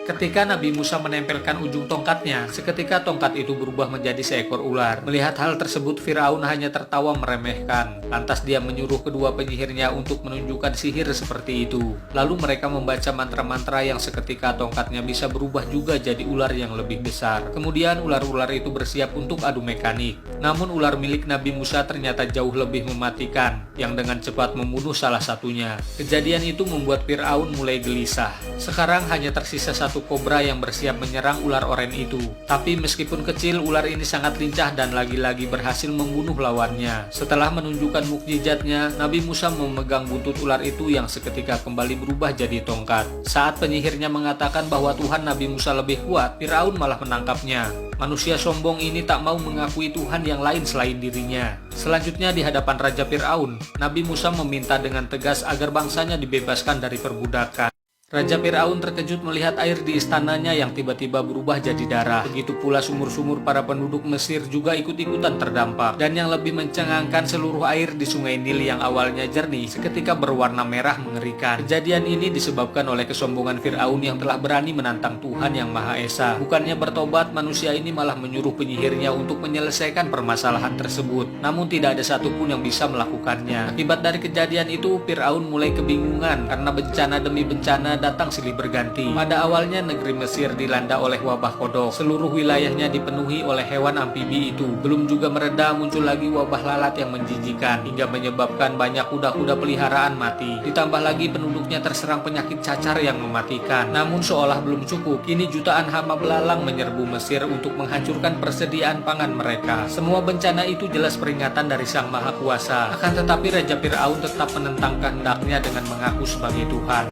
Ketika Nabi Musa menempelkan ujung tongkatnya, seketika tongkat itu berubah menjadi seekor ular. Melihat hal tersebut, Firaun hanya tertawa meremehkan. Lantas dia menyuruh kedua penyihirnya untuk menunjukkan sihir seperti itu. Lalu mereka membaca mantra-mantra yang seketika tongkatnya bisa berubah juga jadi ular yang lebih besar. Kemudian ular-ular itu bersiap untuk adu mekanik. Namun ular milik Nabi Musa ternyata jauh lebih mematikan, yang dengan cepat membunuh salah satunya. Kejadian itu membuat Firaun mulai gelisah. Sekarang hanya tersisa satu kobra yang bersiap menyerang ular oranye itu. Tapi meskipun kecil, ular ini sangat lincah dan lagi-lagi berhasil membunuh lawannya. Setelah menunjukkan mukjizatnya, Nabi Musa memegang buntut ular itu yang seketika kembali berubah jadi tongkat. Saat penyihirnya mengatakan bahwa Tuhan Nabi Musa lebih kuat, Firaun malah menangkapnya. Manusia sombong ini tak mau mengakui Tuhan yang lain selain dirinya. Selanjutnya di hadapan Raja Firaun, Nabi Musa meminta dengan tegas agar bangsanya dibebaskan dari perbudakan. Raja Firaun terkejut melihat air di istananya yang tiba-tiba berubah jadi darah. Begitu pula sumur-sumur para penduduk Mesir juga ikut-ikutan terdampak. Dan yang lebih mencengangkan, seluruh air di sungai Nil yang awalnya jernih seketika berwarna merah mengerikan. Kejadian ini disebabkan oleh kesombongan Firaun yang telah berani menantang Tuhan yang Maha Esa. Bukannya bertobat, manusia ini malah menyuruh penyihirnya untuk menyelesaikan permasalahan tersebut. Namun tidak ada satupun yang bisa melakukannya. Akibat dari kejadian itu, Firaun mulai kebingungan karena bencana demi bencana datang silih berganti. Pada awalnya negeri Mesir dilanda oleh wabah kodok. Seluruh wilayahnya dipenuhi oleh hewan amfibi itu. Belum juga mereda, muncul lagi wabah lalat yang menjijikan hingga menyebabkan banyak kuda-kuda peliharaan mati. Ditambah lagi penduduknya terserang penyakit cacar yang mematikan. Namun seolah belum cukup, kini jutaan hama belalang menyerbu Mesir untuk menghancurkan persediaan pangan mereka. Semua bencana itu jelas peringatan dari Sang Maha Kuasa. Akan tetapi Raja Firaun tetap menentang kehendaknya dengan mengaku sebagai Tuhan.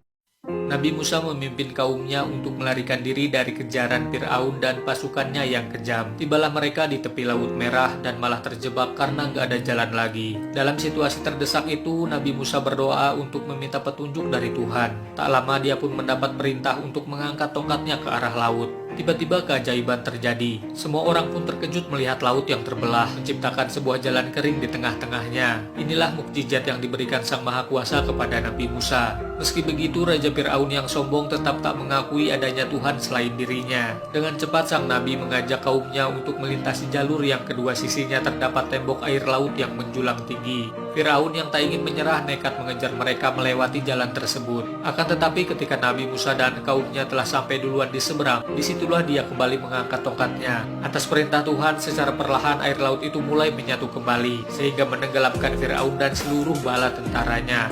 Nabi Musa memimpin kaumnya untuk melarikan diri dari kejaran Firaun dan pasukannya yang kejam. Tibalah mereka di tepi Laut Merah dan malah terjebak karena gak ada jalan lagi. Dalam situasi terdesak itu, Nabi Musa berdoa untuk meminta petunjuk dari Tuhan. Tak lama dia pun mendapat perintah untuk mengangkat tongkatnya ke arah laut. Tiba-tiba keajaiban terjadi. Semua orang pun terkejut melihat laut yang terbelah, menciptakan sebuah jalan kering di tengah-tengahnya. Inilah mukjizat yang diberikan Sang Maha Kuasa kepada Nabi Musa. Meski begitu, Raja Firaun yang sombong tetap tak mengakui adanya Tuhan selain dirinya. Dengan cepat sang Nabi mengajak kaumnya untuk melintasi jalur yang kedua sisinya terdapat tembok air laut yang menjulang tinggi. Firaun yang tak ingin menyerah nekat mengejar mereka melewati jalan tersebut. Akan tetapi ketika Nabi Musa dan kaumnya telah sampai duluan di seberang, disitulah dia kembali mengangkat tongkatnya. Atas perintah Tuhan, secara perlahan air laut itu mulai menyatu kembali, sehingga menenggelamkan Firaun dan seluruh bala tentaranya.